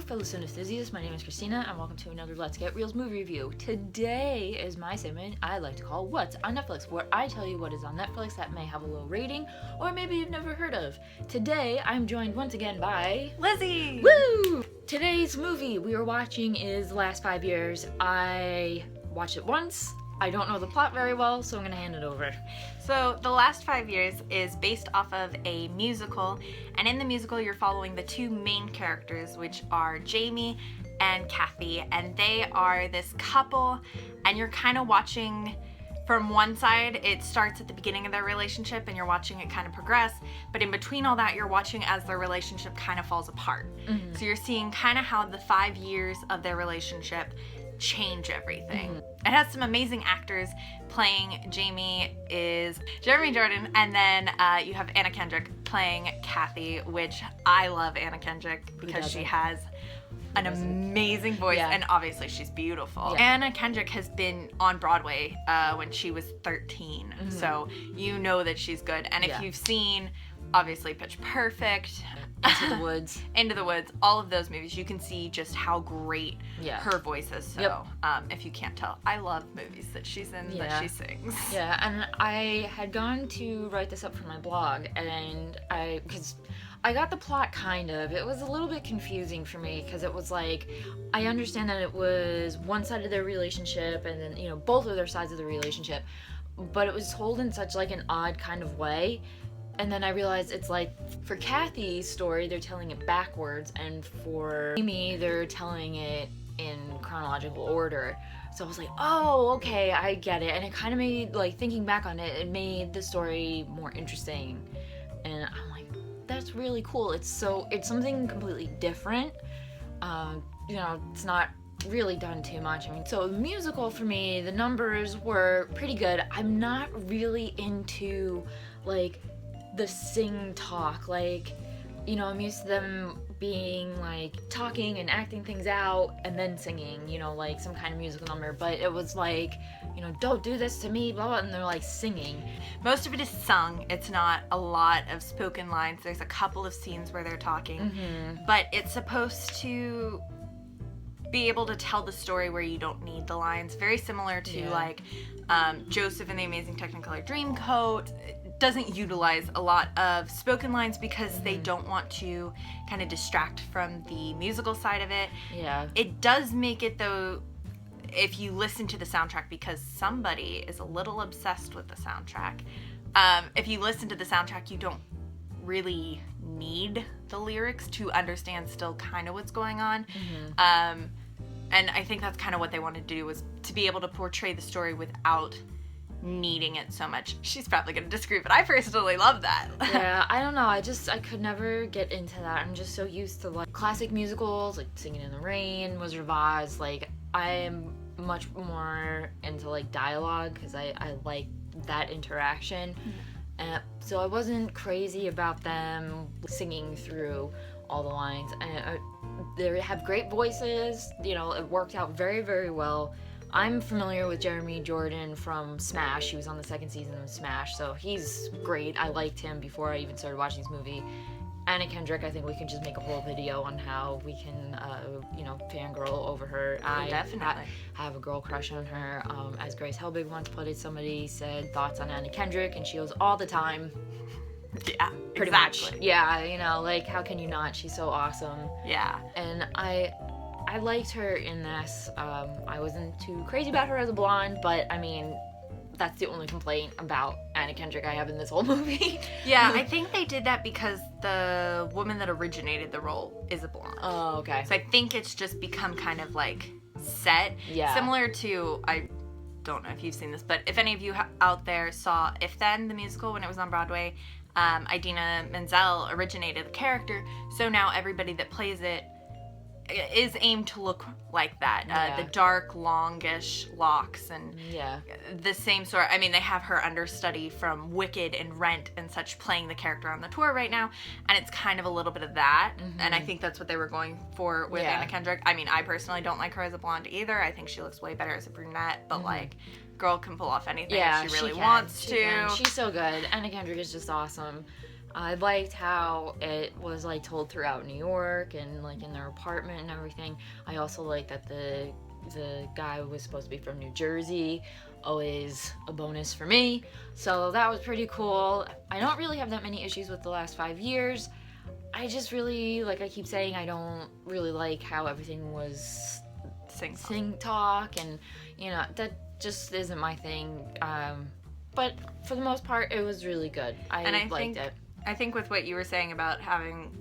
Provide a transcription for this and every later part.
fellow synesthesias. My name is Christina, and welcome to another Let's Get Reelz movie review. Today is my segment I like to call What's on Netflix, where I tell you what is on Netflix that may have a low rating, or maybe you've never heard of. Today, I'm joined once again by... Lizzy! Woo! Today's movie we are watching is The Last 5 Years. I watched it once. I don't know the plot very well, so I'm gonna hand it over. So, The Last 5 Years is based off of a musical, and in the musical you're following the two main characters, which are Jamie and Kathy, and they are this couple, and you're kind of watching from one side. It starts at the beginning of their relationship, and you're watching it kind of progress, but in between all that, you're watching as their relationship kind of falls apart. Mm-hmm. So you're seeing kind of how the 5 years of their relationship change everything. Mm-hmm. It has some amazing actors playing. Jamie is Jeremy Jordan, and then you have Anna Kendrick playing Kathy, which I love Anna Kendrick because she has an amazing voice, and obviously she's beautiful. Yeah. Anna Kendrick has been on Broadway when she was 13, so you know that she's good. And if you've seen, obviously, Pitch Perfect, Into the Woods. Into the Woods, all of those movies, you can see just how great her voice is. So, if you can't tell, I love movies that she's in, that she sings. Yeah, and I had gone to write this up for my blog, and because I got the plot kind of. It was a little bit confusing for me, because it was like, I understand that it was one side of their relationship, and then, you know, both of their sides of the relationship, but it was told in such, like, an odd kind of way. And then I realized it's like, for Kathy's story, they're telling it backwards, and for Amy, they're telling it in chronological order. So I was like, oh, okay, I get it. And it kind of made, like, thinking back on it, it made the story more interesting. And I'm like, that's really cool. It's something completely different. You know, it's not really done too much. I mean, so the musical for me, the numbers were pretty good. I'm not really into, like, the sing talk, like, you know, I'm used to them being like talking and acting things out and then singing, you know, like some kind of musical number, but it was like, you know, don't do this to me, blah, blah, and they're like singing. Most of it is sung. It's not a lot of spoken lines. There's a couple of scenes where they're talking, but it's supposed to be able to tell the story where you don't need the lines. Very similar to like Joseph and the Amazing Technicolor Dreamcoat. Doesn't utilize a lot of spoken lines because they don't want to kind of distract from the musical side of it. Yeah. It does make it, though, if you listen to the soundtrack, because somebody is a little obsessed with the soundtrack. If you listen to the soundtrack, you don't really need the lyrics to understand still kind of what's going on. And I think that's kind of what they wanted to do, was to be able to portray the story without needing it so much. She's probably gonna disagree, but I personally love that. Yeah, I don't know. I could never get into that. I'm just so used to like classic musicals, like Singing in the Rain, Wizard of Oz. Like, I am much more into like dialogue because I like that interaction. So I wasn't crazy about them singing through all the lines. And they have great voices. You know, it worked out very, very well. I'm familiar with Jeremy Jordan from Smash. He was on the second season of Smash, so he's great. I liked him before I even started watching this movie. Anna Kendrick, I think we can just make a whole video on how we can, you know, fangirl over her. I definitely have a girl crush on her. As Grace Helbig once put it, somebody said thoughts on Anna Kendrick, and she goes, all the time. Yeah, pretty much. Yeah, you know, like, how can you not? She's so awesome. Yeah. And I liked her in this. I wasn't too crazy about her as a blonde, but I mean, that's the only complaint about Anna Kendrick I have in this whole movie. Yeah, I think they did that because the woman that originated the role is a blonde. Oh, okay. So I think it's just become kind of like set. Yeah. Similar to, I don't know if you've seen this, but if any of you out there saw If Then, the musical, when it was on Broadway, Idina Menzel originated the character, so now everybody that plays it is aimed to look like that. The dark, longish locks and the same sort. I mean, they have her understudy from Wicked and Rent and such playing the character on the tour right now, and it's kind of a little bit of that, and I think that's what they were going for with Anna Kendrick. I mean, I personally don't like her as a blonde either. I think she looks way better as a brunette, but like, girl can pull off anything if she really wants to. She's so good. Anna Kendrick is just awesome. I liked how it was like told throughout New York and like in their apartment and everything. I also liked that the guy was supposed to be from New Jersey. Always a bonus for me. So that was pretty cool. I don't really have that many issues with the last 5 years. I just really, like I keep saying, I don't really like how everything was sing talk, and you know, that just isn't my thing. But for the most part, it was really good. I liked it. I think with what you were saying about having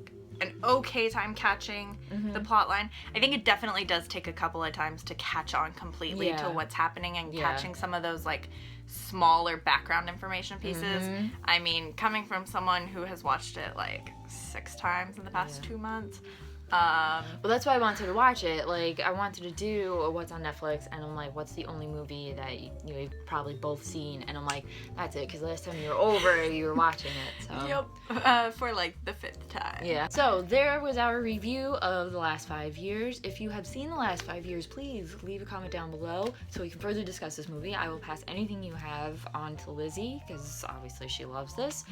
an okay time catching the plot line, I think it definitely does take a couple of times to catch on completely to what's happening and catching some of those like smaller background information pieces. I mean, coming from someone who has watched it like 6 times in the past 2 months. Well, that's why I wanted to watch it. Like, I wanted to do what's on Netflix, and I'm like, what's the only movie that you've probably both seen? And I'm like, that's it, because last time you were over, you were watching it. So. Yep. For like the 5th time. Yeah. So there was our review of the last 5 years. If you have seen the last 5 years, please leave a comment down below so we can further discuss this movie. I will pass anything you have on to Lizzy, because obviously she loves this.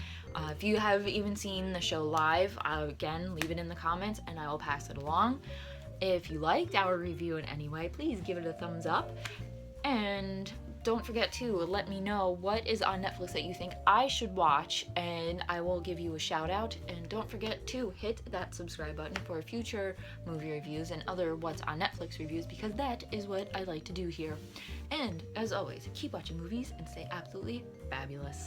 If you have even seen the show live, again, leave it in the comments, and I will pass it along. If you liked our review in any way, please give it a thumbs up. And don't forget to let me know what is on Netflix that you think I should watch, and I will give you a shout out. And don't forget to hit that subscribe button for future movie reviews and other what's on Netflix reviews, because that is what I like to do here. And as always, keep watching movies and stay absolutely fabulous.